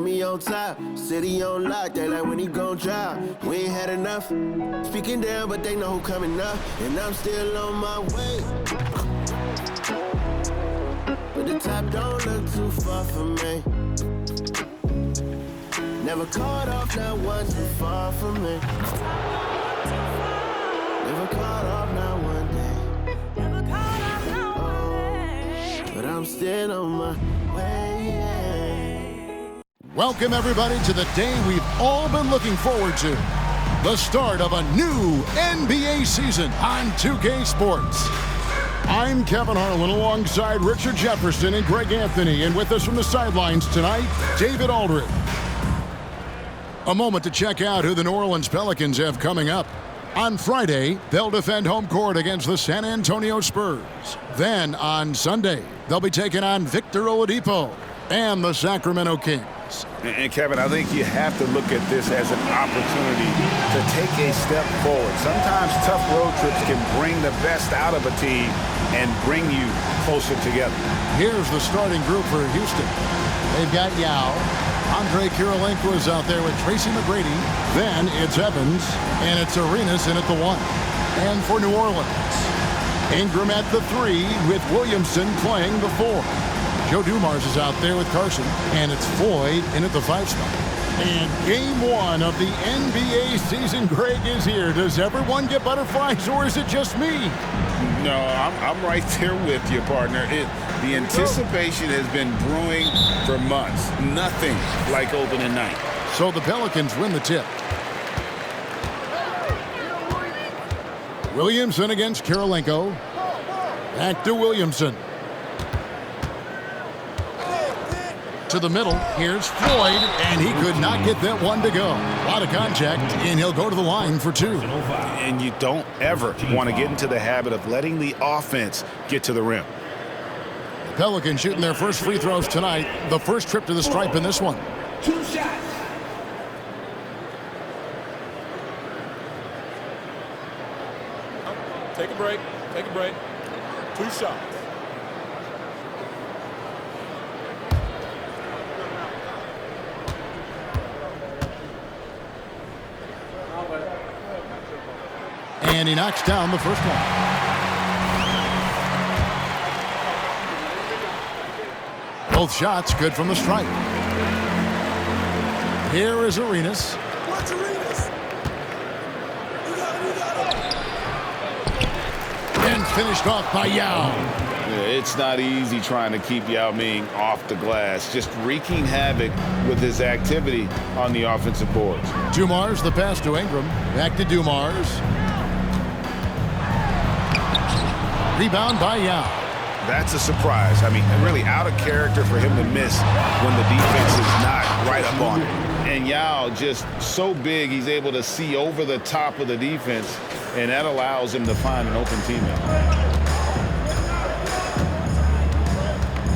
put me on top. City on lock, they like when he gon' drop. We ain't had enough. Speaking down, but they know who coming up. And I'm still on my way. But the top don't look too far from me. Never caught off, not one too far from me. Never caught off, not one day. Never caught off, not one day. But I'm still on my way. Welcome, everybody, to the day we've all been looking forward to. The start of a new NBA season on 2K Sports. I'm Kevin Harlan alongside Richard Jefferson and Greg Anthony. And with us from the sidelines tonight, David Aldridge. A moment to check out who the New Orleans Pelicans have coming up. On Friday, they'll defend home court against the San Antonio Spurs. Then on Sunday, they'll be taking on Victor Oladipo and the Sacramento Kings. And Kevin, I think you have to look at this as an opportunity to take a step forward. Sometimes tough road trips can bring the best out of a team and bring you closer together. Here's the starting group for Houston. They've got Yao. Andre Kirilenko is out there with Tracy McGrady. Then it's Evans, and it's Arenas in at the 1. And for New Orleans, Ingram at the 3 with Williamson playing the 4. Joe Dumars is out there with Carson, and it's Floyd in at the 5 spot. And game 1 of the NBA season, Greg, is here. Does everyone get butterflies, or is it just me? No, I'm right there with you, partner. The anticipation has been brewing for months. Nothing like opening night. So the Pelicans win the tip. Williamson against Kirilenko. Back to Williamson. To the middle, here's Floyd, and he could not get that one to go. A lot of contact, and he'll go to the line for 2. And you don't ever want to get into the habit of letting the offense get to the rim. The Pelicans shooting their first free throws tonight. The first trip to the stripe in this one. 2 shots. Take a break. Take a break. 2 shots. And he knocks down the first one. Both shots good from the stripe. Here is Arenas. Watch Arenas. You got it. And finished off by Yao. It's not easy trying to keep Yao Ming off the glass, just wreaking havoc with his activity on the offensive boards. Dumars, the pass to Ingram. Back to Dumars. Rebound by Yao. That's a surprise. I mean, really out of character for him to miss when the defense is not right up on him. And Yao just so big, he's able to see over the top of the defense, and that allows him to find an open teammate.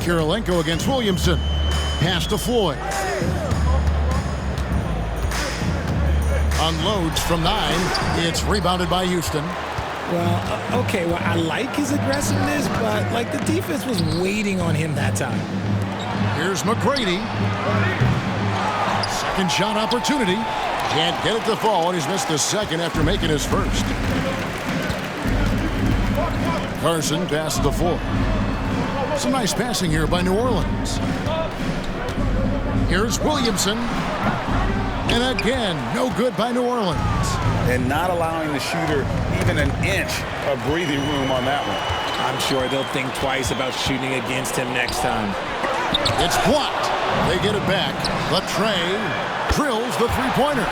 Kirilenko against Williamson. Pass to Floyd. Unloads from 9. It's rebounded by Houston. Well, okay, well, I like his aggressiveness, but, like, the defense was waiting on him that time. Here's McGrady. Second shot opportunity. Can't get it to fall, and he's missed the second after making his first. Carson passes to 4. Some nice passing here by New Orleans. Here's Williamson. And again, no good by New Orleans. And not allowing the shooter even an inch of breathing room on that one. I'm sure they'll think twice about shooting against him next time. It's blocked. They get it back. Latrey drills the three-pointer.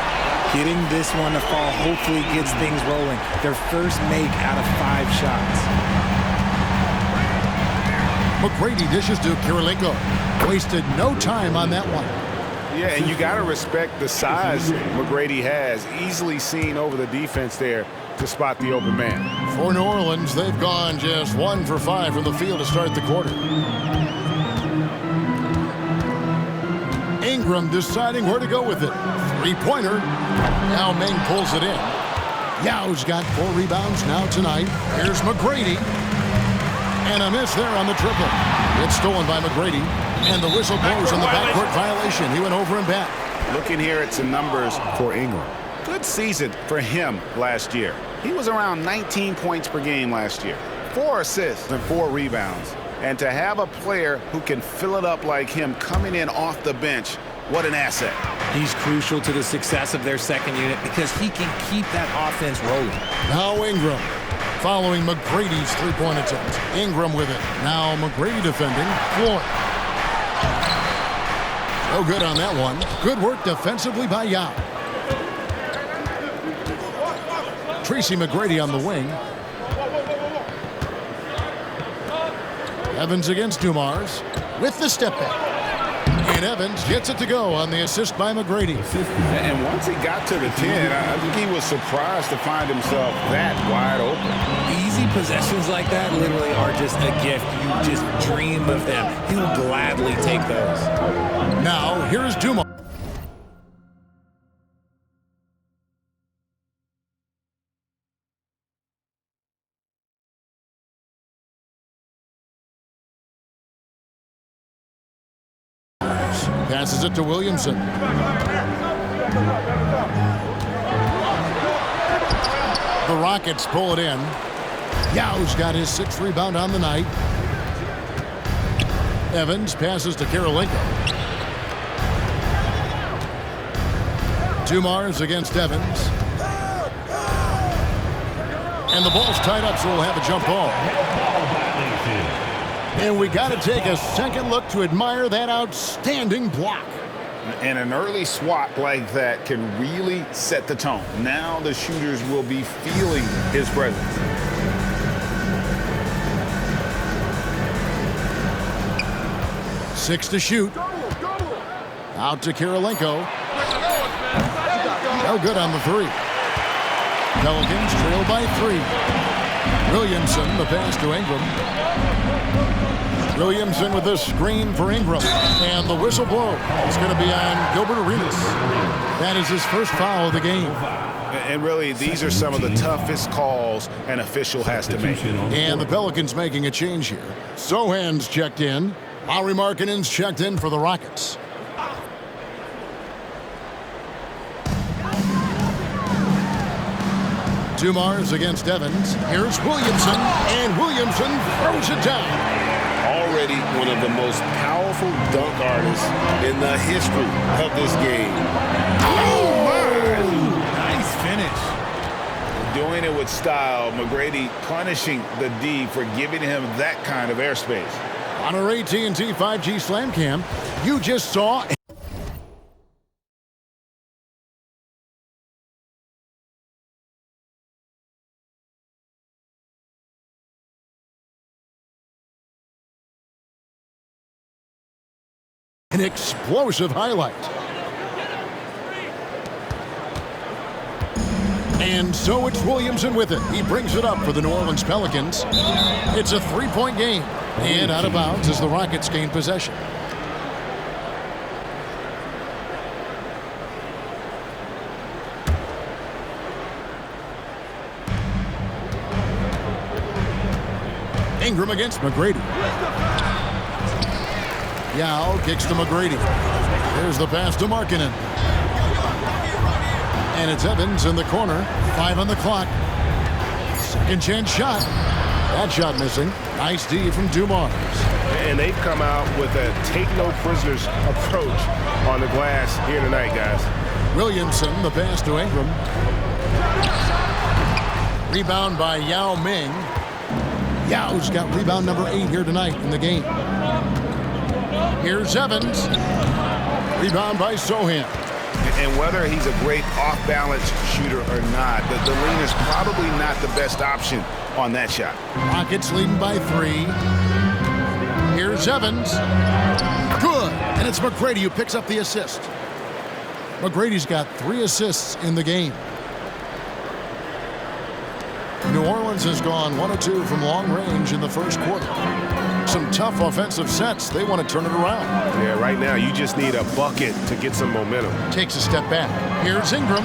Getting this one to fall hopefully gets things rolling. Their first make out of 5 shots. McGrady dishes to Kirilenko. Wasted no time on that one. Yeah, and you got to respect the size McGrady has. Easily seen over the defense there to spot the open man. For New Orleans, they've gone just 1 for 5 from the field to start the quarter. Ingram deciding where to go with it. Three-pointer. Now Ming pulls it in. Yao's got 4 rebounds now tonight. Here's McGrady. And a miss there on the triple. It's stolen by McGrady. And the whistle blows on the backcourt violation. He went over and back. Looking here at some numbers for Ingram. Good season for him last year. He was around 19 points per game last year. 4 assists and 4 rebounds. And to have a player who can fill it up like him coming in off the bench, what an asset. He's crucial to the success of their second unit because he can keep that offense rolling. Now Ingram following McGrady's three-point attempt. Ingram with it. Now McGrady defending. Floyd. No good on that one. Good work defensively by Yao. Tracy McGrady on the wing. Evans against Dumars with the step back. And Evans gets it to go on the assist by McGrady. And once he got to the 10, I think he was surprised to find himself that wide open. Easy possessions like that literally are just a gift. You just dream of them. He'll gladly take those. Now, here's Dumars. Passes it to Williamson. The Rockets pull it in. Yao's got his 6th rebound on the night. Evans passes to Karolinko. Dumars against Evans. And the ball's tied up, so we'll have a jump ball. And we got to take a second look to admire that outstanding block. And an early swat like that can really set the tone. Now the shooters will be feeling his presence. Six to shoot. Out to Karolinko. No good on the three. Pelicans trail by 3. Williamson, the pass to Ingram. Williamson with a screen for Ingram. And the whistle blows. It's going to be on Gilbert Arenas. That is his first foul of the game. And really, these are some of the toughest calls an official has to make. And the Pelicans making a change here. Sohan's checked in. Lauri Markkanen's checked in for the Rockets. Dumars against Evans. Here's Williamson. And Williamson throws it down. Already one of the most powerful dunk artists in the history of this game. Oh, my! Nice finish. Doing it with style. McGrady punishing the D for giving him that kind of airspace. On our AT&T 5G Slam Cam, you just saw an explosive highlight. And so it's Williamson with it. He brings it up for the New Orleans Pelicans. It's a 3-point game. And out of bounds as the Rockets gain possession. Ingram against McGrady. Yao kicks to McGrady. There's the pass to Markkanen. And it's Evans in the corner. 5 on the clock. Second chance shot. That shot missing. Nice D from Dumars. And they've come out with a take-no-prisoners approach on the glass here tonight, guys. Williamson, the pass to Ingram. Rebound by Yao Ming. Yao's got rebound number 8 here tonight in the game. Here's Evans. Rebound by Sohan. And whether he's a great off-balance shooter or not, the lean is probably not the best option on that shot. Rockets leading by 3. Here's Evans. Good. And it's McGrady who picks up the assist. McGrady's got 3 assists in the game. New Orleans has gone 1 of 2 from long range in the first quarter. Some tough offensive sets. They want to turn it around. Yeah, right now you just need a bucket to get some momentum. Takes a step back. Here's Ingram.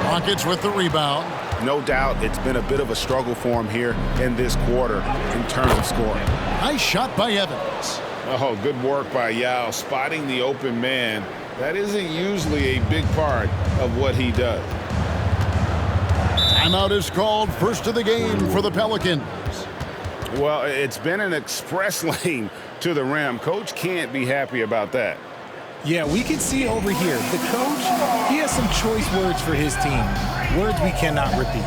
Rockets with the rebound. No doubt it's been a bit of a struggle for him here in this quarter in terms of scoring. Nice shot by Evans. Oh, good work by Yao, spotting the open man. That isn't usually a big part of what he does. Timeout is called, first of the game for the Pelicans. Well, it's been an express lane to the rim. Coach can't be happy about that. Yeah, we can see over here, the coach, he has some choice words for his team. Words we cannot repeat.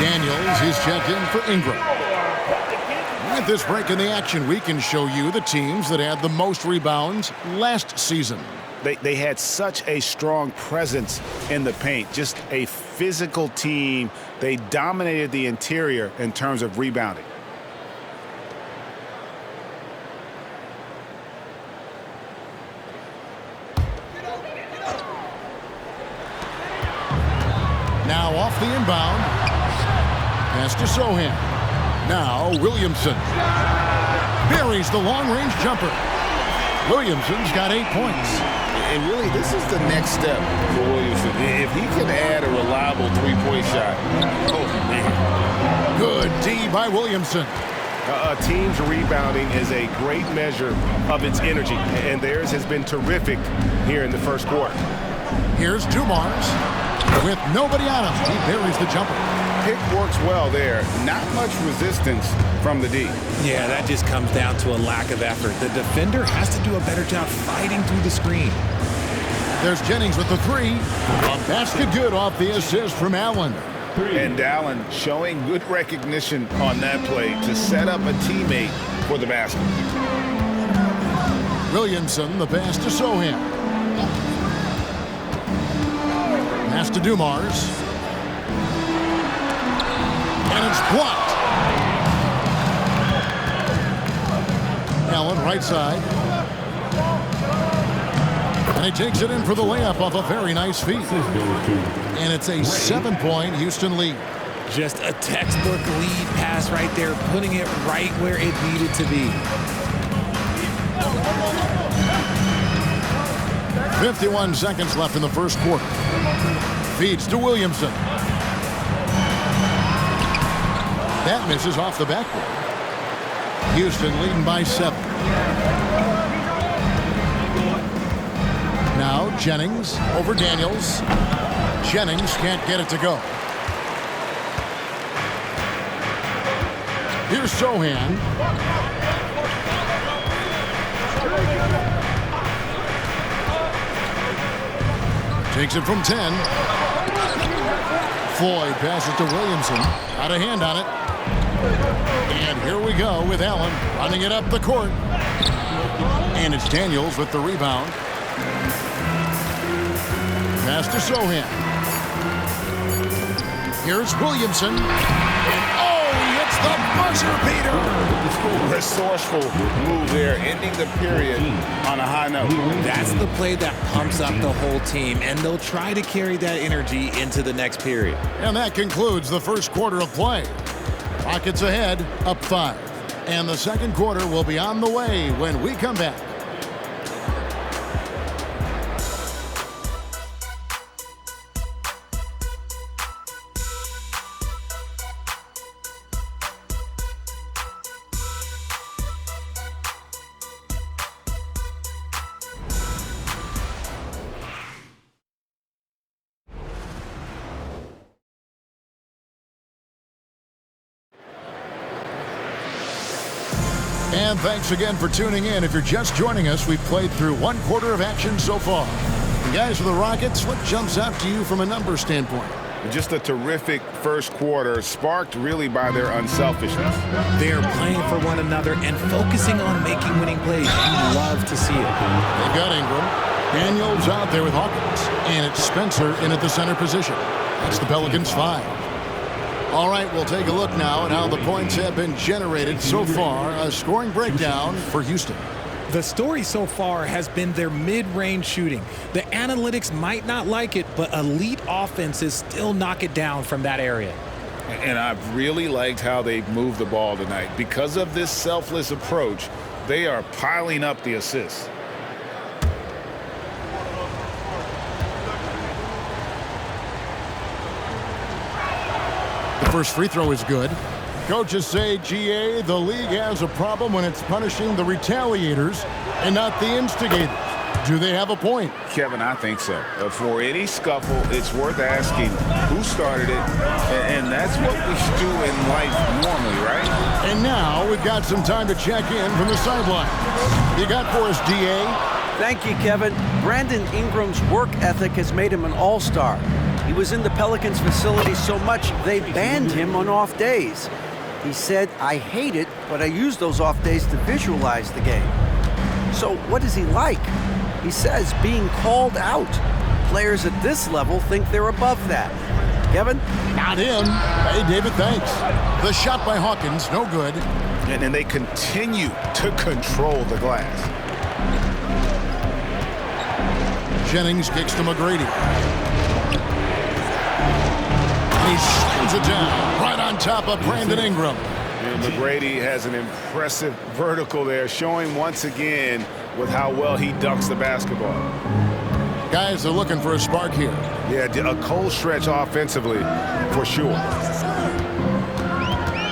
Daniels is checked in for Ingram. At this break in the action, we can show you the teams that had the most rebounds last season. They had such a strong presence in the paint, just a physical team. They dominated the interior in terms of rebounding. Now off the inbound. Pass to Sohan. Now Williamson. Buries the long-range jumper. Williamson's got 8 points. And really, this is the next step for Williamson. If he can add a reliable three-point shot, oh, man. Good D by Williamson. A team's rebounding is a great measure of its energy, and theirs has been terrific here in the first quarter. Here's Dumars. With nobody on him, he buries the jumper. Pick works well there. Not much resistance from the D. Yeah, that just comes down to a lack of effort. The defender has to do a better job fighting through the screen. There's Jennings with the three. A basket good off the assist from Allen. And Allen showing good recognition on that play to set up a teammate for the basket. Williamson, the pass to Sohan. Pass to Dumars. And it's blocked. Allen, right side. And he takes it in for the layup off a very nice feed. And it's a 7-point Houston lead. Just a textbook lead pass right there, putting it right where it needed to be. 51 seconds left in the first quarter. Feeds to Williamson. That misses off the backboard. Houston leading by 7. Now Jennings over Daniels. Jennings can't get it to go. Here's Sohan. Takes it from 10. Floyd passes to Williamson. Out of hand on it. And here we go with Allen running it up the court. And it's Daniels with the rebound. Pass to Sohan. Here's Williamson. And oh, he hits the buzzer beater. Resourceful move there, ending the period on a high note. That's the play that pumps up the whole team, and they'll try to carry that energy into the next period. And that concludes the first quarter of play. Rockets ahead, up 5. And the second quarter will be on the way when we come back. And thanks again for tuning in. If you're just joining us, we've played through 1/4 of action so far. And guys, for the Rockets, what jumps out to you from a numbers standpoint? Just a terrific first quarter, sparked really by their unselfishness. They're playing for one another and focusing on making winning plays. You love to see it. They've got Ingram. Daniels out there with Hawkins. And it's Spencer in at the center position. That's the Pelicans 5. All right, we'll take a look now at how the points have been generated so far. A scoring breakdown for Houston. The story so far has been their mid-range shooting. The analytics might not like it, but elite offenses still knock it down from that area. And I've really liked how they've moved the ball tonight. Because of this selfless approach, they are piling up the assists. The first free throw is good. Coaches say, GA, the league has a problem when it's punishing the retaliators and not the instigators. Do they have a point? Kevin, I think so. For any scuffle, it's worth asking who started it, and that's what we should do in life normally, right? And now we've got some time to check in from the sideline. You got for us, DA? Thank you, Kevin. Brandon Ingram's work ethic has made him an all-star. He was in the Pelicans facility so much they banned him on off days. He said, I hate it, but I use those off days to visualize the game. So what is he like? He says being called out. Players at this level think they're above that. Kevin? Not him. Hey, David, thanks. The shot by Hawkins, no good. And they continue to control the glass. Jennings kicks to McGrady. He slams it down right on top of Brandon Ingram. And McGrady has an impressive vertical there, showing once again with how well he dunks the basketball. Guys are looking for a spark here. Yeah, a cold stretch offensively, for sure.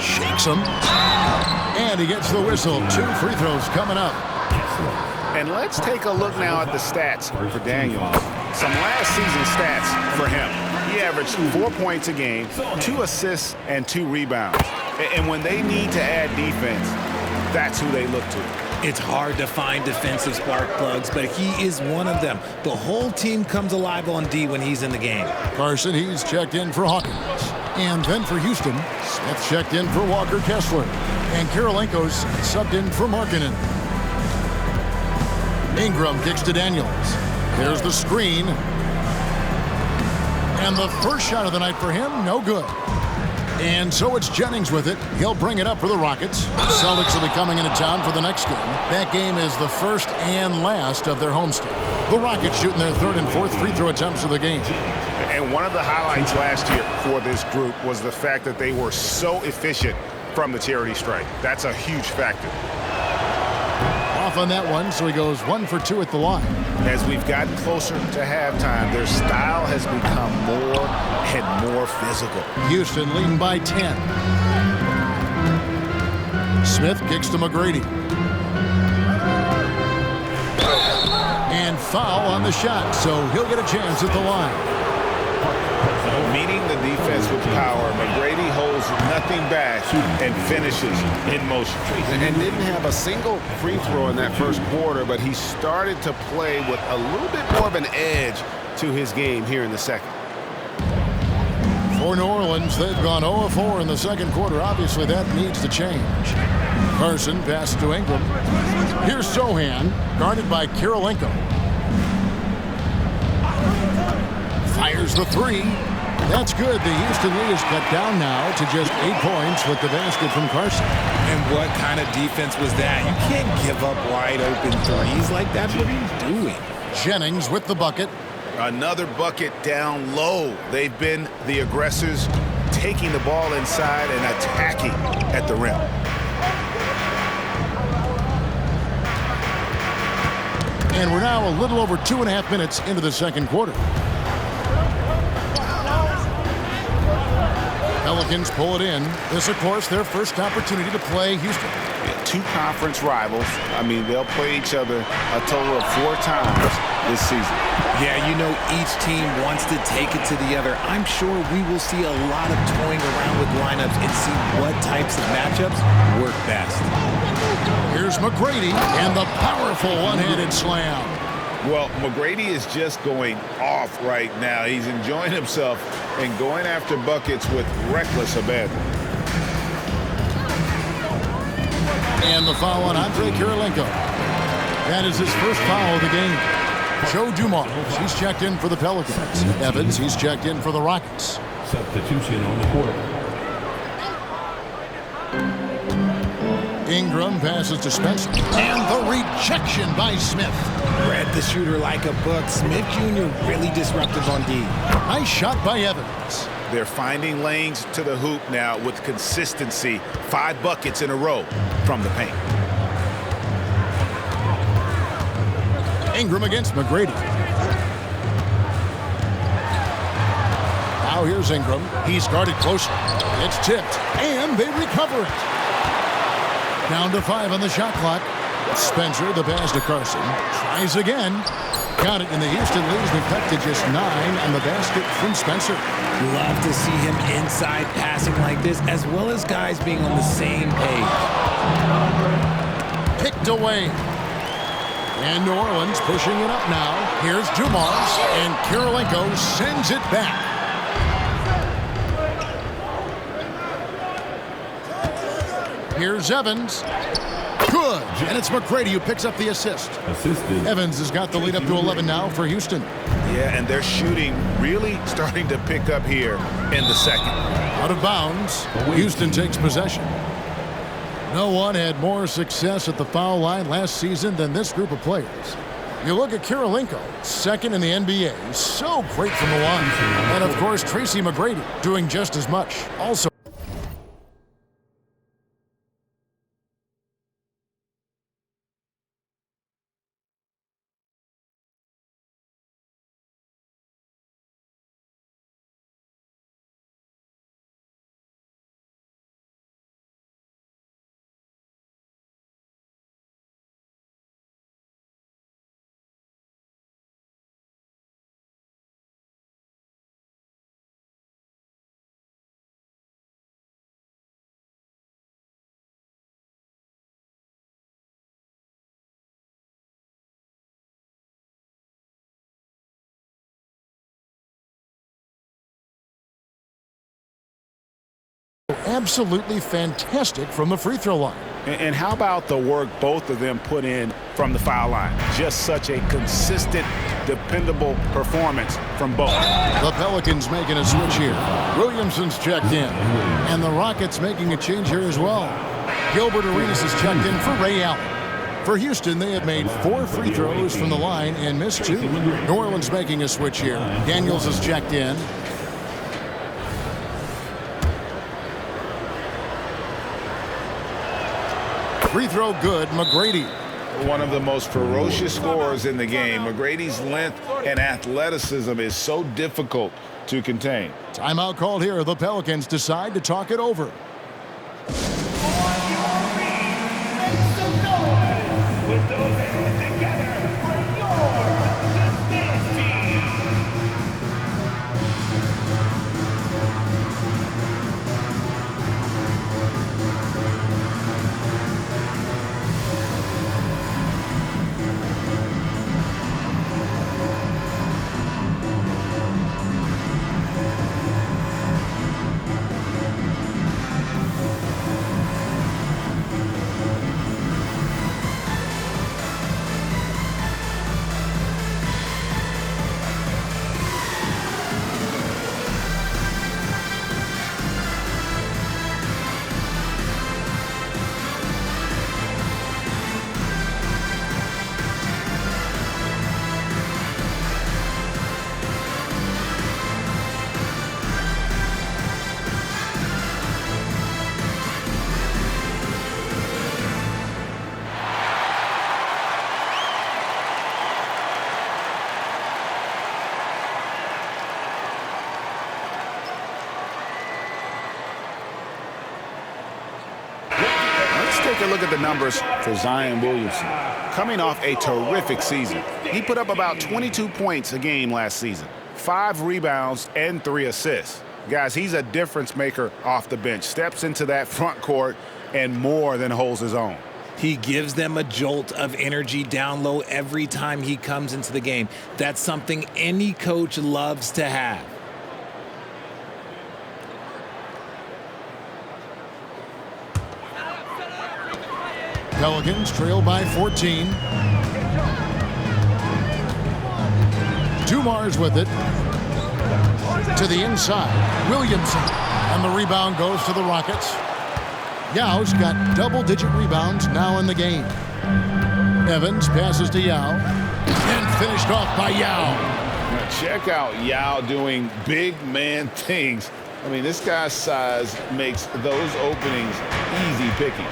Shakes him. And he gets the whistle. 2 free throws coming up. And let's take a look now at the stats for Daniel. Some last season stats for him. He averaged 4 points a game, 2 assists, and 2 rebounds. And when they need to add defense, that's who they look to. It's hard to find defensive spark plugs, but he is one of them. The whole team comes alive on D when he's in the game. Carson, he's checked in for Hawkins. And then for Houston, Smith checked in for Walker Kessler. And Kirilenko's subbed in for Markkanen. Ingram kicks to Daniels. There's the screen. And the first shot of the night for him, no good. And so it's Jennings with it. He'll bring it up for the Rockets. Celtics will be coming into town for the next game. That game is the first and last of their homestand. The Rockets shooting their 3rd and 4th free throw attempts of the game. And one of the highlights last year for this group was the fact that they were so efficient from the charity stripe. That's a huge factor. Off on that one, so he goes 1 for 2 at the line. As we've gotten closer to halftime, their style has become more and more physical. Houston leading by 10. Smith kicks to McGrady. And foul on the shot, so he'll get a chance at the line. Meeting the defense with power, McGrady holds nothing back and finishes in motion. And didn't have a single free throw in that first quarter, but he started to play with a little bit more of an edge to his game here in the second. For New Orleans, they've gone 0-4 in the second quarter. Obviously, that needs to change. Carson passes to Ingram. Here's Sohan, guarded by Kirilenko. Fires the 3. That's good. The Houston lead is cut down now to just 8 points with the basket from Carson. And what kind of defense was that? You can't give up wide open threes like that. What are you doing? Jennings with the bucket. Another bucket down low. They've been the aggressors, taking the ball inside and attacking at the rim. And we're now a little over 2.5 minutes into the second quarter. Pelicans pull it in. This, of course, their first opportunity to play Houston. Yeah, two conference rivals. I mean, they'll play each other a total of 4 times this season. Yeah, you know each team wants to take it to the other. I'm sure we will see a lot of toying around with lineups and see what types of matchups work best. Here's McGrady and the powerful one-handed slam. Well, McGrady is just going off right now. He's enjoying himself and going after buckets with reckless abandon. And the foul on Andre Kirilenko. That is his first foul of the game. Joe Dumars, he's checked in for the Pelicans. Evans, he's checked in for the Rockets. Substitution on the court. Ingram passes to Spencer. And the rejection by Smith. Read the shooter like a book. Smith Jr. really disruptive on D. Nice shot by Evans. They're finding lanes to the hoop now with consistency. 5 buckets in a row from the paint. Ingram against McGrady. Now here's Ingram. He's guarded closely. It's tipped, and they recover it. Down to 5 on the shot clock. Spencer, the pass to Carson. Tries again. Got it, and the Houston leads the cut to just 9 on the basket from Spencer. Love to see him inside passing like this, as well as guys being on the same page. Picked away. And New Orleans pushing it up now. Here's Dumars, and Kirilenko sends it back. Here's Evans. Good. And it's McGrady who picks up the assist. Assisted. Evans has got the lead up to 11 now for Houston. Yeah, and their shooting really starting to pick up here in the second. Out of bounds. Houston takes possession. No one had more success at the foul line last season than this group of players. You look at Kirilenko, second in the NBA, so great from the line. And of course, Tracy McGrady doing just as much. Also, absolutely fantastic from the free throw line. And how about the work both of them put in from the foul line? Just such a consistent, dependable performance from both. The Pelicans making a switch here. Williamson's checked in. And the Rockets making a change here as well. Gilbert Arenas is checked in for Ray Allen. For Houston, they have made 4 free throws from the line and missed 2. New Orleans making a switch here. Daniels is checked in. Free throw good, McGrady. One of the most ferocious scorers in the game. McGrady's length and athleticism is so difficult to contain. Timeout called here. The Pelicans decide to talk it over. With those hands together for your team. take a look at the numbers for Zion Williamson. Coming off a terrific season, he put up about 22 points a game last season, 5 rebounds and 3 assists. Guys, he's a difference maker off the bench. Steps into that front court and more than holds his own. He gives them a jolt of energy down low every time he comes into the game. That's something any coach loves to have. Pelicans trail by 14. Dumars with it. To the inside. Williamson. And the rebound goes to the Rockets. Yao's got double-digit rebounds now in the game. Evans passes to Yao. And finished off by Yao. Now check out Yao doing big man things. I mean, this guy's size makes those openings easy picking.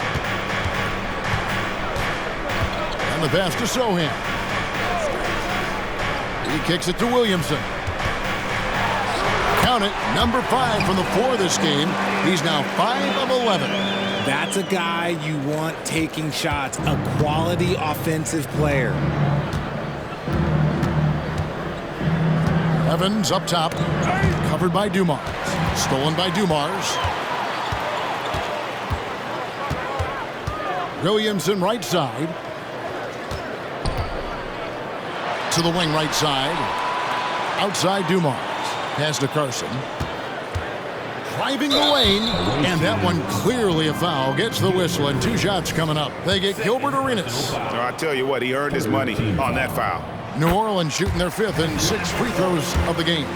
And the pass to Sohan. He kicks it to Williamson. Count it, number 5 from the floor this game. He's now 5 of 11. That's a guy you want taking shots, a quality offensive player. Evans up top, covered by Dumars. Stolen by Dumars. Williamson right side. To the wing right side. Outside Dumars. Pass to Carson. Driving the lane, and that one clearly a foul. Gets the whistle, and 2 shots coming up. They get Gilbert Arenas. I tell you what, he earned his money on that foul. New Orleans shooting their 5th and 6th free throws of the game.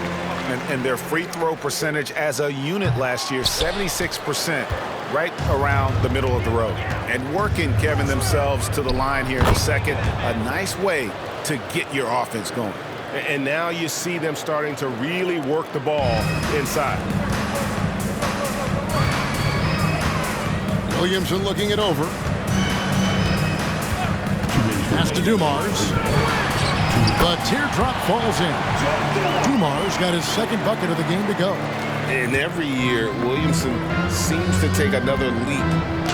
And their free throw percentage as a unit last year, 76%, right around the middle of the road. And working, Kevin, themselves to the line here in the second. A nice way to get your offense going. And now you see them starting to really work the ball inside. Williamson looking it over. Pass to Dumars. The teardrop falls in. Dumars got his 2nd bucket of the game to go. And every year, Williamson seems to take another leap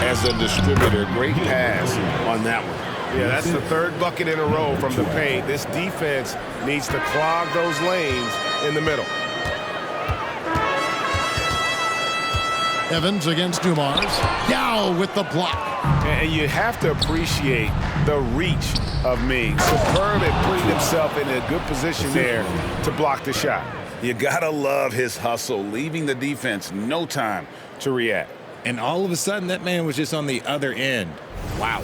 as a distributor. Great pass on that one. Yeah, that's the 3rd bucket in a row from the paint. This defense needs to clog those lanes in the middle. Evans against Dumars. Yao with the block. And you have to appreciate the reach of Ming. Superb at putting himself in a good position there to block the shot. You gotta love his hustle, leaving the defense no time to react. And all of a sudden, that man was just on the other end. Wow.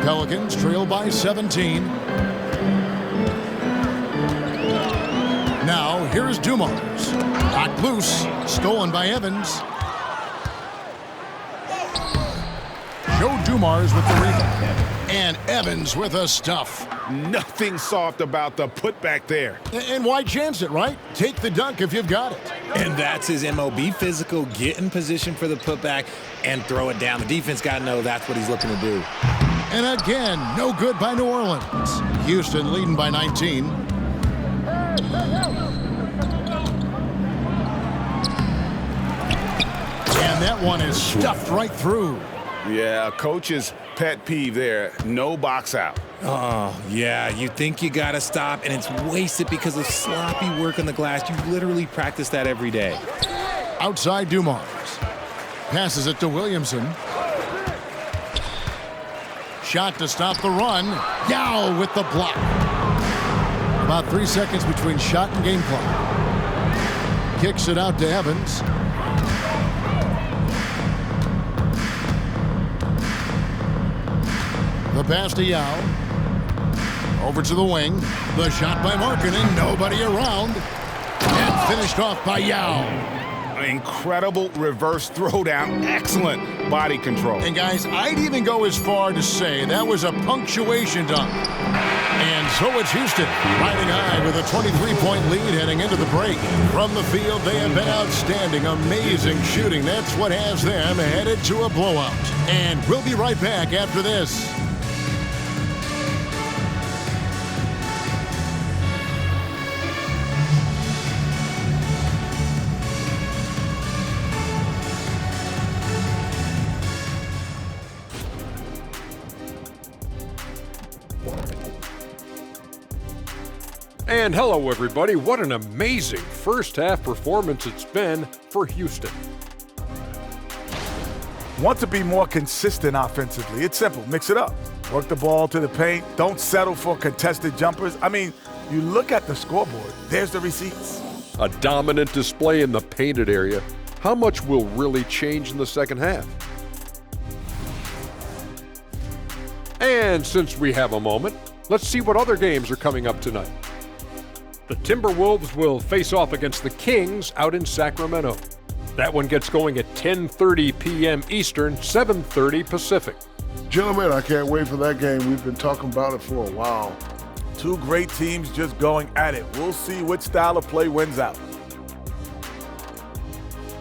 Pelicans trail by 17. Now, here's Dumars. Knocked loose. Stolen by Evans. Joe Dumars with the rebound. And Evans with a stuff. Nothing soft about the putback there. And why chance it, right? Take the dunk if you've got it. And that's his MO. Be physical, get in position for the putback, and throw it down. The defense got to know that's what he's looking to do. And again, no good by New Orleans. Houston leading by 19. And that one is stuffed right through. Yeah, coach's pet peeve there. No box out. Oh, yeah, you think you got to stop, and it's wasted because of sloppy work on the glass. You literally practice that every day. Outside Dumars. Passes it to Williamson. Shot to stop the run. Yao with the block. About 3 seconds between shot and game clock. Kicks it out to Evans. The pass to Yao. Over to the wing. The shot by Markkanen. Nobody around. And finished off by Yao. Incredible reverse throwdown. Excellent body control. And guys, I'd even go as far to say that was a punctuation dunk. And so it's Houston riding high with a 23-point lead heading into the break. From the field, they have been outstanding. Amazing shooting. That's what has them headed to a blowout. And we'll be right back after this. And hello, everybody. What an amazing first-half performance it's been for Houston. Want to be more consistent offensively. It's simple. Mix it up. Work the ball to the paint. Don't settle for contested jumpers. I mean, you look at the scoreboard. There's the receipts. A dominant display in the painted area. How much will really change in the second half? And since we have a moment, let's see what other games are coming up tonight. The Timberwolves will face off against the Kings out in Sacramento. That one gets going at 10:30 p.m. Eastern, 7:30 Pacific. Gentlemen, I can't wait for that game. We've been talking about it for a while. Two great teams just going at it. We'll see which style of play wins out.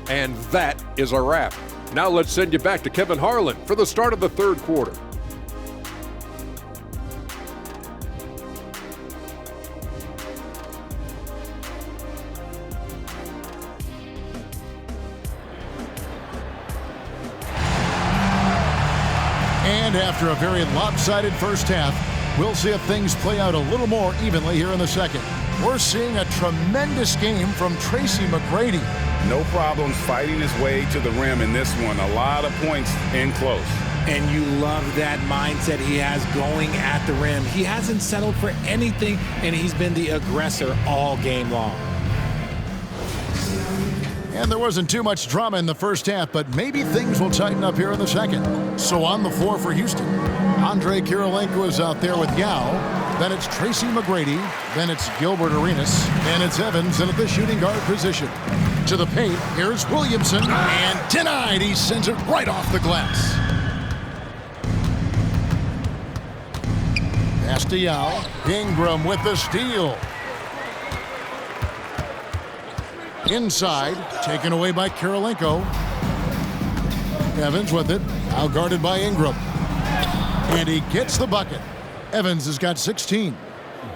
And that is a wrap. Now let's send you back to Kevin Harlan for the start of the third quarter. And after a very lopsided first half, we'll see if things play out a little more evenly here in the second. We're seeing a tremendous game from Tracy McGrady. No problems fighting his way to the rim in this one. A lot of points in close. And you love that mindset he has going at the rim. He hasn't settled for anything, and he's been the aggressor all game long. And there wasn't too much drama in the first half, but maybe things will tighten up here in the second. So on the floor for Houston, Andre Kirilenko is out there with Yao. Then it's Tracy McGrady. Then it's Gilbert Arenas. And it's Evans in at the shooting guard position. To the paint, here's Williamson. And denied. He sends it right off the glass. Pass to Yao. Ingram with the steal. Inside, taken away by Kirilenko. Evans with it, now guarded by Ingram. And he gets the bucket. Evans has got 16.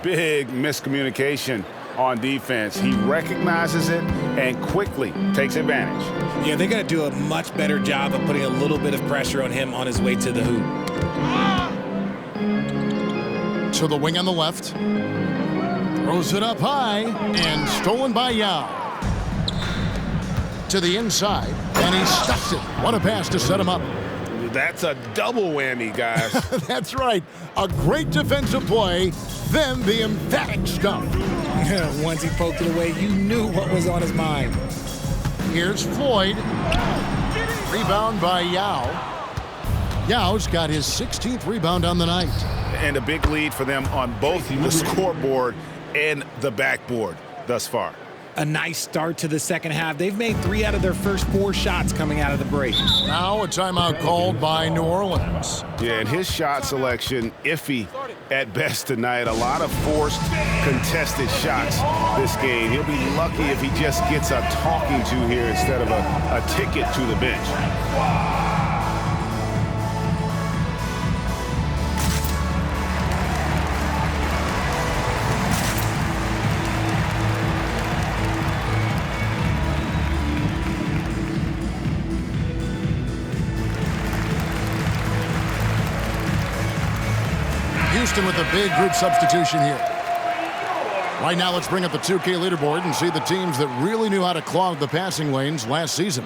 Big miscommunication on defense. He recognizes it and quickly takes advantage. Yeah, they got to do a much better job of putting a little bit of pressure on him on his way to the hoop. To the wing on the left. Throws it up high and stolen by Yao. To the inside, and he stuffs it. What a pass to set him up. That's a double whammy, guys. That's right. A great defensive play, then the emphatic stuff. Once he poked it away, you knew what was on his mind. Here's Floyd. Rebound by Yao. Yao's got his 16th rebound on the night. And a big lead for them on both the scoreboard and the backboard thus far. A nice start to the second half. They've made 3 out of their first 4 shots coming out of the break. Now a timeout called by New Orleans. Yeah, and his shot selection, iffy at best tonight. A lot of forced, contested shots this game. He'll be lucky if he just gets a talking to here instead of a ticket to the bench. Houston with a big group substitution here. Right now, let's bring up the 2K leaderboard and see the teams that really knew how to clog the passing lanes last season.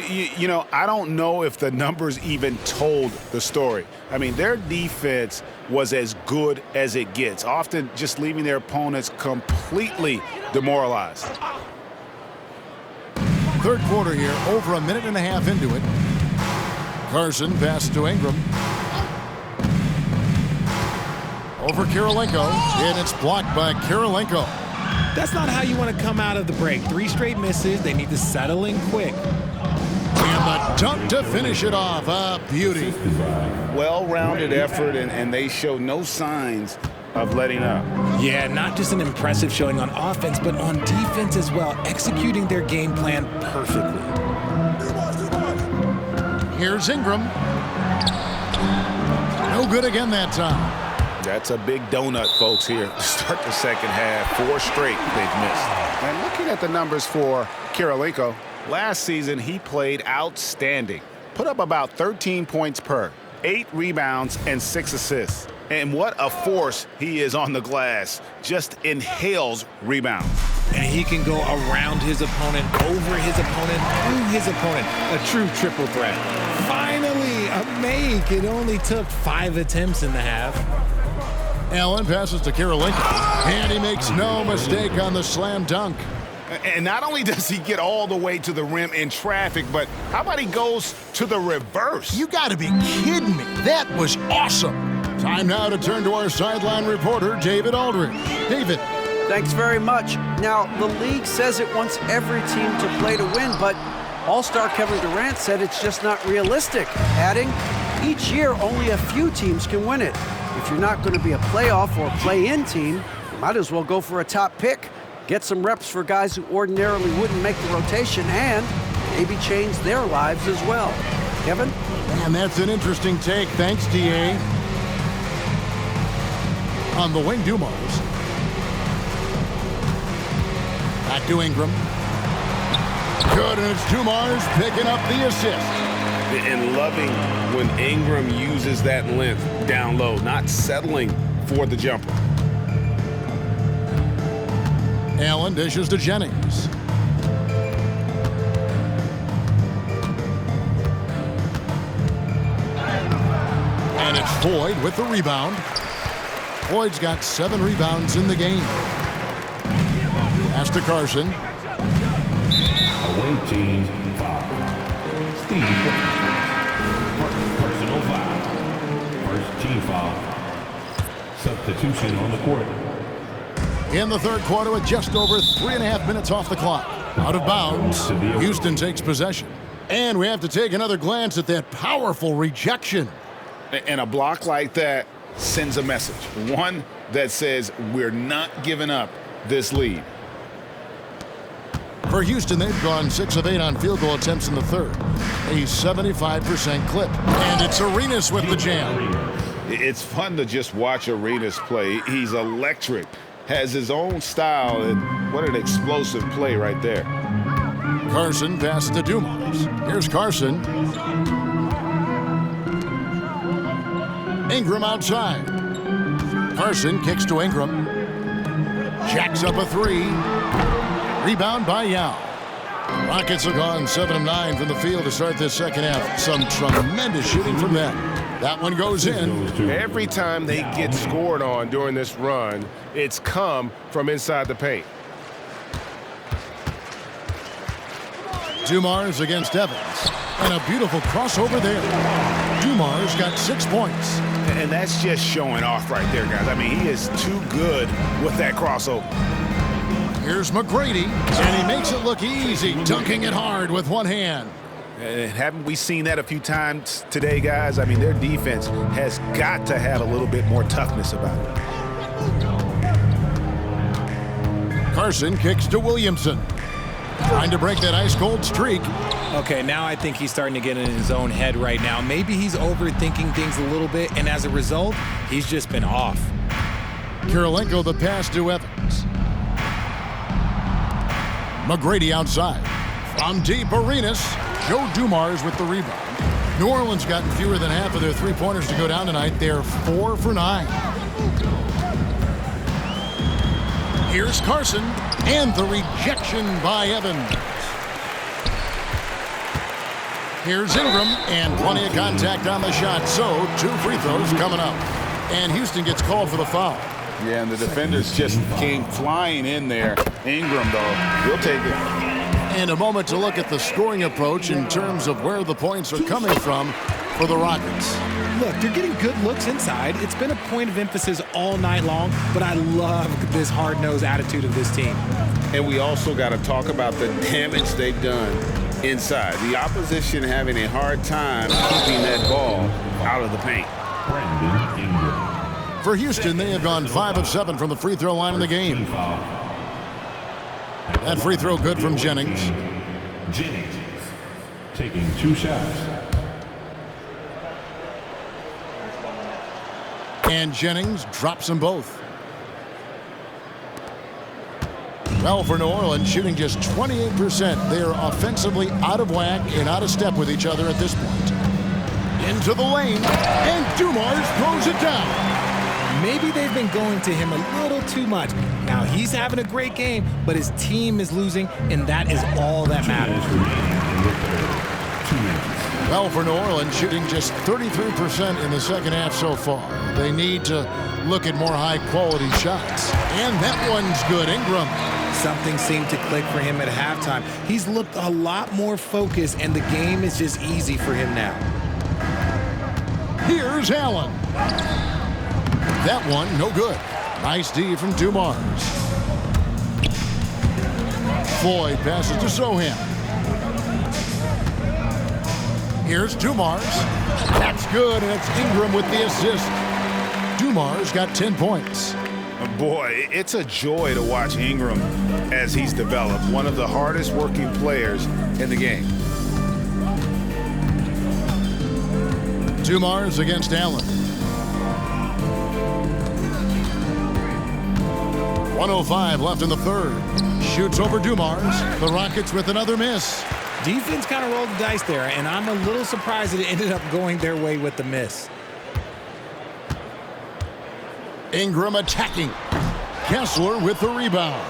You know, I don't know if the numbers even told the story. I mean, their defense was as good as it gets, often just leaving their opponents completely demoralized. Third quarter here, over a minute and a half into it. Carson passes to Ingram. Over Kirilenko, and it's blocked by Kirilenko. That's not how you want to come out of the break. 3 straight misses. They need to settle in quick. And the dunk to finish it off. A beauty. Well-rounded effort, and they show no signs of letting up. Yeah, not just an impressive showing on offense, but on defense as well, executing their game plan perfectly. Here's Ingram. No good again that time. That's a big donut, folks, here to start the second half. 4 straight they've missed. And looking at the numbers for Kirilenko, last season he played outstanding. Put up about 13 points per, 8 rebounds, and 6 assists. And what a force he is on the glass. Just inhales rebounds. And he can go around his opponent, over his opponent, through his opponent. A true triple threat. Finally, a make. It only took 5 attempts in the half. Allen passes to Karolinko, and he makes no mistake on the slam dunk. And not only does he get all the way to the rim in traffic, but how about he goes to the reverse? You got to be kidding me. That was awesome. Time now to turn to our sideline reporter, David Aldridge. David. Thanks very much. Now, the league says it wants every team to play to win, but All-Star Kevin Durant said it's just not realistic, adding, each year only a few teams can win it. If you're not going to be a playoff or play-in team, you might as well go for a top pick. Get some reps for guys who ordinarily wouldn't make the rotation and maybe change their lives as well. Kevin? And that's an interesting take. Thanks, DA. On the wing, Dumars. Back to Ingram. Good, and it's Dumars picking up the assist. And loving when Ingram uses that length down low, not settling for the jumper. Allen dishes to Jennings. And it's Floyd with the rebound. Floyd's got 7 rebounds in the game. Pass to Carson. Away team foul. Steve. Personal foul. First team foul. Substitution on the court. In the third quarter with just over 3.5 minutes off the clock. Out of bounds, Houston takes possession. And we have to take another glance at that powerful rejection. And a block like that sends a message. One that says we're not giving up this lead. For Houston, they've gone 6 of 8 on field goal attempts in the third. A 75% clip. And it's Arenas with the jam. It's fun to just watch Arenas play. He's electric. Has his own style, and what an explosive play right there. Carson passes to Dumars. Here's Carson. Ingram outside. Carson kicks to Ingram. Jacks up a 3. Rebound by Yao. Rockets have gone 7 of 9 from the field to start this second half. Some tremendous shooting from them. That one goes in. Every time they get scored on during this run, it's come from inside the paint. Dumars against Evans. And a beautiful crossover there. Dumars got 6 points. And that's just showing off right there, guys. I mean, he is too good with that crossover. Here's McGrady, and he makes it look easy, dunking it hard with one hand. And haven't we seen that a few times today, guys? I mean, their defense has got to have a little bit more toughness about it. Carson kicks to Williamson. Trying to break that ice-cold streak. Okay, now I think he's starting to get in his own head right now. Maybe he's overthinking things a little bit, and as a result, he's just been off. Karolinko the pass to Evans. McGrady outside. From deep, Arenas. Joe Dumars with the rebound. New Orleans gotten fewer than half of their three-pointers to go down tonight. They're 4 for 9. Here's Carson, and the rejection by Evans. Here's Ingram, and plenty of contact on the shot. So, 2 free throws coming up. And Houston gets called for the foul. Yeah, and the defenders just came flying in there. Ingram, though, he'll take it. And a moment to look at the scoring approach in terms of where the points are coming from for the Rockets. Look, they're getting good looks inside. It's been a point of emphasis all night long, but I love this hard-nosed attitude of this team. And we also got to talk about the damage they've done inside. The opposition having a hard time keeping that ball out of the paint. For Houston, they have gone 5 of 7 from the free throw line in the game. That free throw good from Jennings. Jennings taking 2 shots. And Jennings drops them both. Well, for New Orleans, shooting just 28%. They are offensively out of whack and out of step with each other at this point. Into the lane, and Dumars throws it down. Maybe they've been going to him a little too much. Now, he's having a great game, but his team is losing, and that is all that matters. Well, for New Orleans, shooting just 33% in the second half so far. They need to look at more high-quality shots. And that one's good. Ingram. Something seemed to click for him at halftime. He's looked a lot more focused, and the game is just easy for him now. Here's Allen. That one, no good. Nice D from Dumars. Floyd passes to Sohan. Here's Dumars. That's good, and it's Ingram with the assist. Dumars got 10 points. Boy, it's a joy to watch Ingram as he's developed. One of the hardest working players in the game. Dumars against Allen. 1:05 left in the third. Shoots over Dumars. The Rockets with another miss. Defense kind of rolled the dice there, and I'm a little surprised that it ended up going their way with the miss. Ingram attacking. Kessler with the rebound.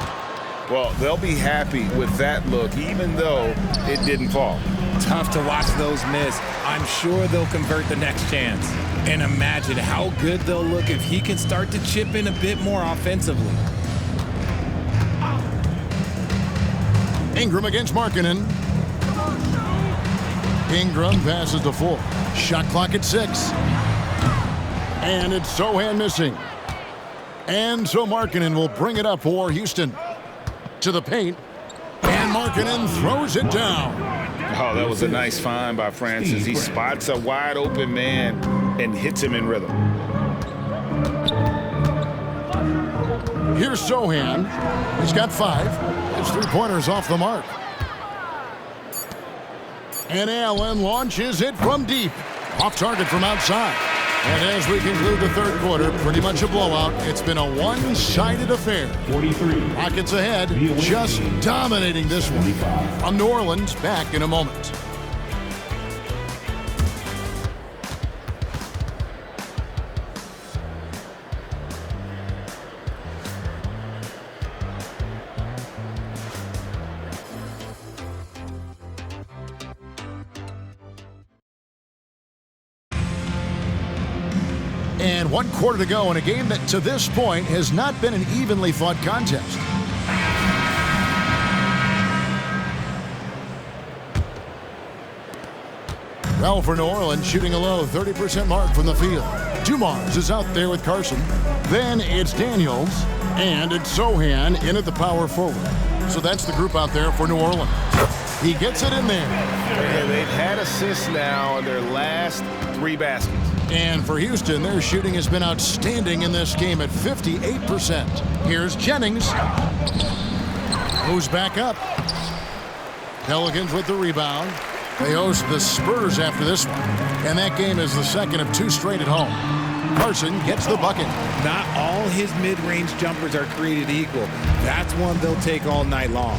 Well, they'll be happy with that look, even though it didn't fall. Tough to watch those miss. I'm sure they'll convert the next chance. And imagine how good they'll look if he can start to chip in a bit more offensively. Ingram against Markkanen. Ingram passes to 4. Shot clock at 6. And it's Sohan missing. And so Markkanen will bring it up for Houston. To the paint. And Markkanen throws it down. Oh, that was a nice find by Francis. He spots a wide open man and hits him in rhythm. Here's Sohan. He's got 5. His three-pointers off the mark. And Allen launches it from deep. Off target from outside. And as we conclude the third quarter, pretty much a blowout. It's been a one-sided affair. 43. Rockets ahead, just dominating this one. From New Orleans, back in a moment. And 1 quarter to go in a game that to this point has not been an evenly fought contest. Well, for New Orleans, shooting a low 30% mark from the field. Dumars is out there with Carson. Then it's Daniels, and it's Sohan in at the power forward. So that's the group out there for New Orleans. He gets it in there. And they've had assists now in their last 3 baskets. And for Houston, their shooting has been outstanding in this game at 58%. Here's Jennings. Moves back up. Pelicans with the rebound. They host the Spurs after this one. And that game is the second of 2 straight at home. Carson gets the bucket. Not all his mid-range jumpers are created equal. That's one they'll take all night long.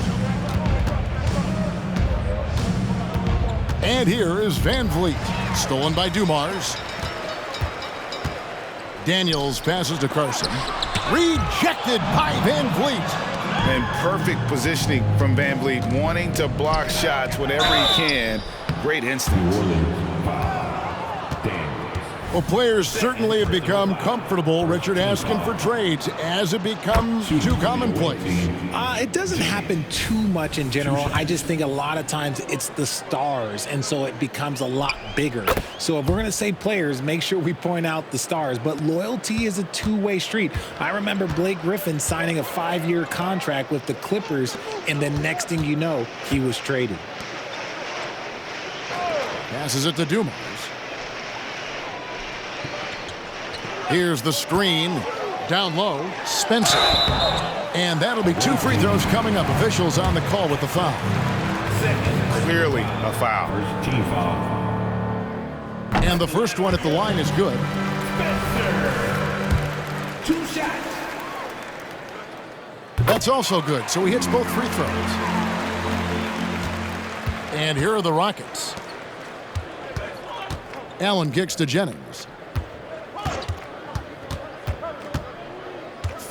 And here is Van Vliet. Stolen by Dumars. Daniels passes to Carson. Rejected by Van Vliet. And perfect positioning from Van Vliet, wanting to block shots whenever he can. Great instinct. Well, players certainly have become comfortable, Richard, asking for trades as it becomes too commonplace. It doesn't happen too much in general. I just think a lot of times it's the stars, and so it becomes a lot bigger. So if we're going to say players, make sure we point out the stars. But loyalty is a two-way street. I remember Blake Griffin signing a 5-year contract with the Clippers, and the next thing you know, he was traded. Passes it to Dumars. Here's the screen. Down low, Spencer. And that'll be 2 free throws coming up. Officials on the call with the foul. Clearly a foul. Team foul. And the first one at the line is good. 2 shots. That's also good. So he hits both free throws. And here are the Rockets. Allen kicks to Jennings.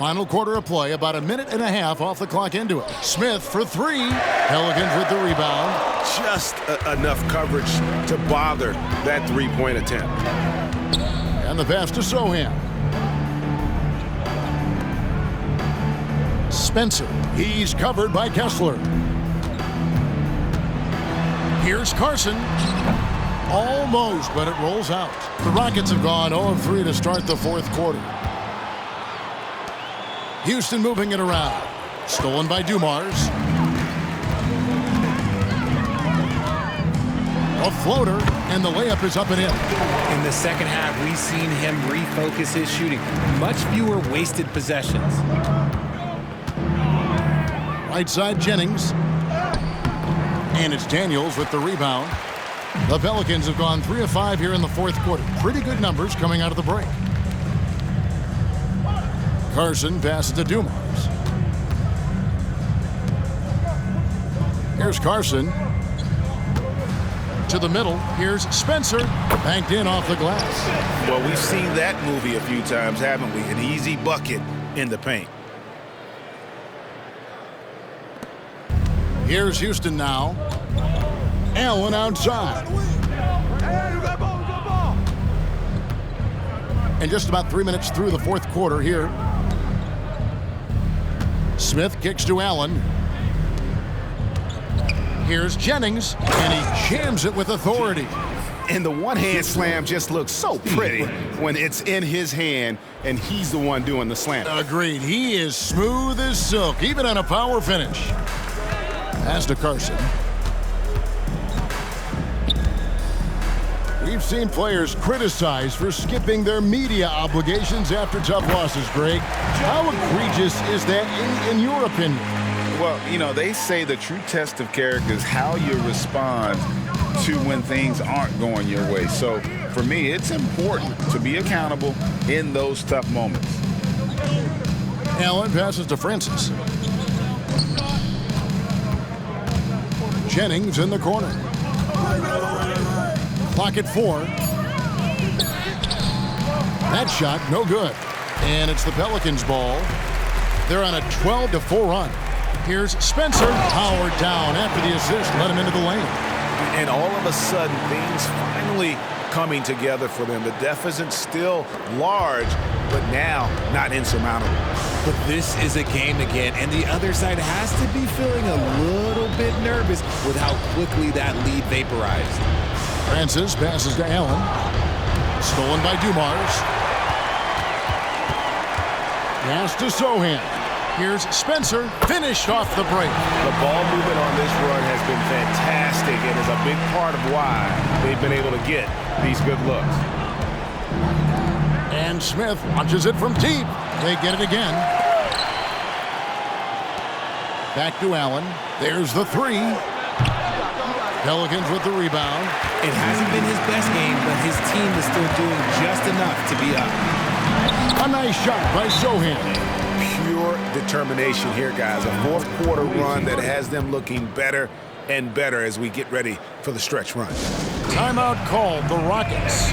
Final quarter of play, about a minute and a half off the clock into it. Smith for three. Pelicans with the rebound. Just enough coverage to bother that three-point attempt. And the pass to Sohan. Spencer. He's covered by Kessler. Here's Carson. Almost, but it rolls out. The Rockets have gone 0 of 3 to start the fourth quarter. Houston moving it around. Stolen by Dumars. A floater, and the layup is up and in. In the second half, we've seen him refocus his shooting. Much fewer wasted possessions. Right side, Jennings. And it's Daniels with the rebound. The Pelicans have gone 3 of 5 here in the fourth quarter. Pretty good numbers coming out of the break. Carson passes to Dumars. Here's Carson. To the middle. Here's Spencer. Banked in off the glass. Well, we've seen that movie a few times, haven't we? An easy bucket in the paint. Here's Houston now. Allen outside. And just about 3 minutes through the fourth quarter here. Smith kicks to Allen. Here's Jennings, and he jams it with authority. And the one-hand slam just looks so pretty when it's in his hand and he's the one doing the slam. Agreed. He is smooth as silk, even on a power finish. As to Carson. We've seen players criticized for skipping their media obligations after tough losses, Greg. How egregious is that in your opinion? Well, you know, they say the true test of character is how you respond to when things aren't going your way. So, for me, it's important to be accountable in those tough moments. Allen passes to Francis. Jennings in the corner. Clock at 4. That shot, no good. And it's the Pelicans' ball. They're on a 12-4 run. Here's Spencer, powered down after the assist, let him into the lane. And all of a sudden, things finally coming together for them. The deficit's still large, but now not insurmountable. But this is a game again, and the other side has to be feeling a little bit nervous with how quickly that lead vaporized. Francis passes to Allen. Stolen by Dumars. Pass to Sohan. Here's Spencer, finished off the break. The ball movement on this run has been fantastic and is a big part of why they've been able to get these good looks. And Smith launches it from deep. They get it again. Back to Allen. There's the three. Pelicans with the rebound. It hasn't been his best game, but his team is still doing just enough to be up. A nice shot by Sohan. Pure determination here, guys. A fourth quarter run that has them looking better and better as we get ready for the stretch run. Timeout called, the Rockets.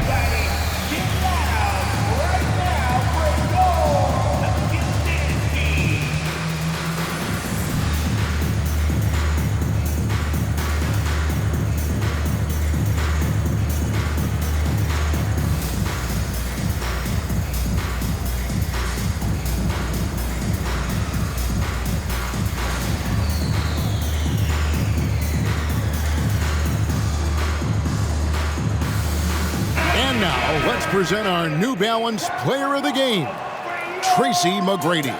Let's present our New Balance Player of the Game, Tracy McGrady.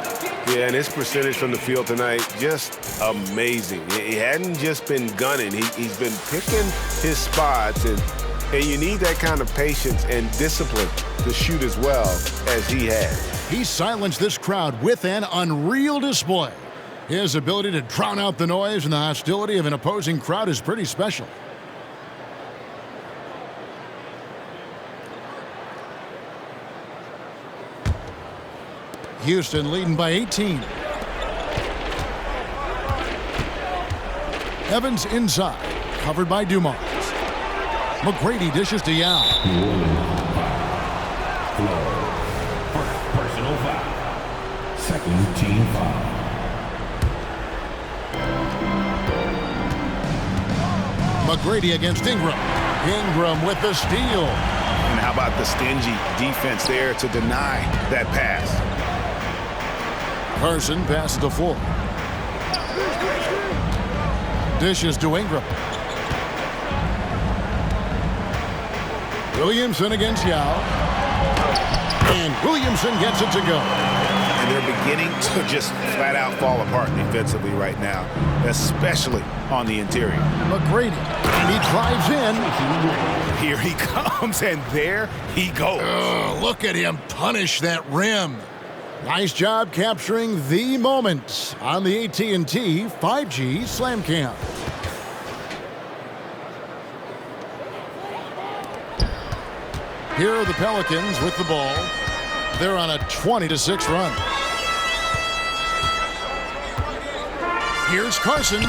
Yeah, and his percentage from the field tonight, just amazing. He hadn't just been gunning. He's been picking his spots, and you need that kind of patience and discipline to shoot as well as he has. He silenced this crowd with an unreal display. His ability to drown out the noise and the hostility of an opposing crowd is pretty special. Houston leading by 18. Evans inside, covered by Dumars. McGrady dishes to Yao. Personal foul. team foul. McGrady against Ingram. Ingram with the steal. And how about the stingy defense there to deny that pass? Carson passes to Full. Dishes to Ingram. Williamson against Yao. And Williamson gets it to go. And they're beginning to just flat out fall apart defensively right now, especially on the interior. McGrady, and he drives in. Here he comes, and there he goes. Look at him punish that rim. Nice job capturing the moment on the AT&T 5G Slam Cam. Here are the Pelicans with the ball. They're on a 20-6 run. Here's Carson.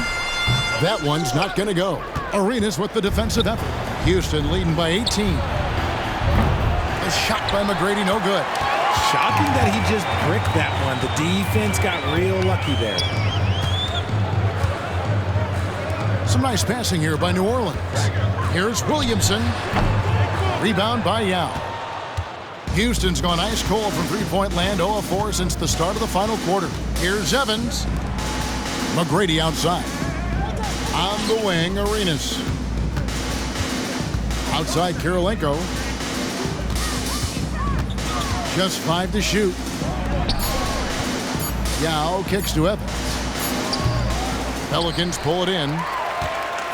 That one's not going to go. Arenas with the defensive effort. Houston leading by 18. A shot by McGrady, no good. Shocking that he just bricked that one. The defense got real lucky there. Some nice passing here by New Orleans. Here's Williamson. Rebound by Yao. Houston's gone ice cold from three-point land, 0 of 4 since the start of the final quarter. Here's Evans. McGrady outside. On the wing, Arenas. Outside, Kirilenko. Just 5 to shoot. Yao kicks to Evans. Pelicans pull it in.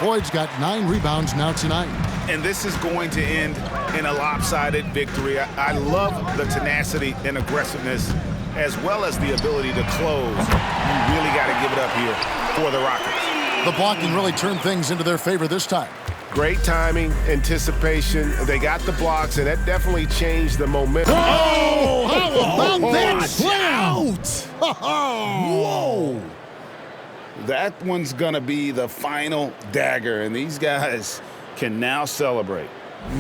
Boyd's got 9 rebounds now tonight. And this is going to end in a lopsided victory. I love the tenacity and aggressiveness as well as the ability to close. You really got to give it up here for the Rockets. The blocking really turned things into their favor this time. Great timing, anticipation. They got the blocks, and that definitely changed the momentum. Oh, how about that slam? Whoa. That one's going to be the final dagger, and these guys can now celebrate.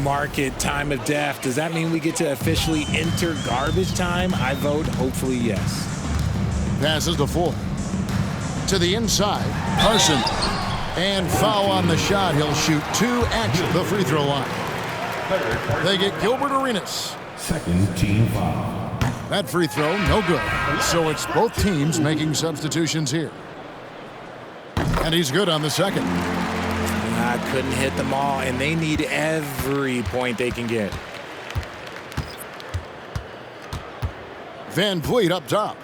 Mark it time of death. Does that mean we get to officially enter garbage time? I vote hopefully yes. Passes to Full. To the inside, Carson. And foul on the shot. He'll shoot 2 at the free throw line. They get Gilbert Arenas. Second team foul. That free throw, no good. So it's both teams making substitutions here. And he's good on the second. Couldn't hit them all, and they need every point they can get. Van Vliet up top.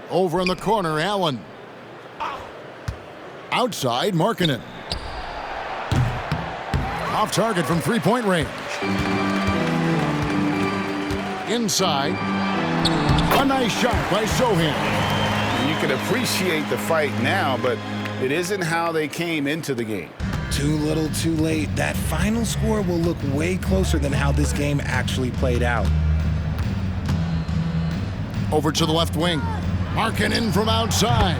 Over in the corner, Allen. Outside, Markkanen. Off target from three-point range. Inside. A nice shot by Sohan. You can appreciate the fight now, but it isn't how they came into the game. Too little, too late. That final score will look way closer than how this game actually played out. Over to the left wing. Markkanen from outside.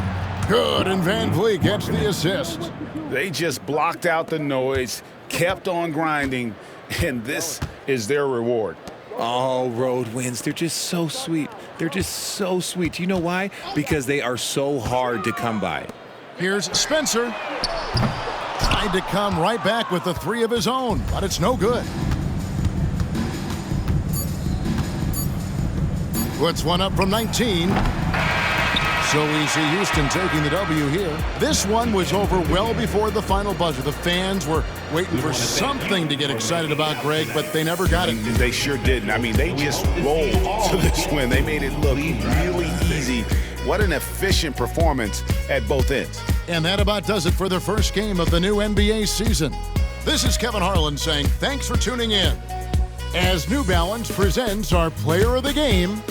Good, and Van Vliet gets the assist. They just blocked out the noise, kept on grinding, and this is their reward. Oh, road wins. They're just so sweet. They're just so sweet. You know why? Because they are so hard to come by. Here's Spencer. Tried to come right back with the 3 of his own, but it's no good. Puts one up from 19. So we see Houston taking the W here. This one was over well before the final buzzer. The fans were waiting for something to get excited about, Greg, but they never got it. They sure didn't. I mean, they just rolled to this win. They made it look really easy. What an efficient performance at both ends. And that about does it for the first game of the new NBA season. This is Kevin Harlan saying thanks for tuning in as New Balance presents our Player of the Game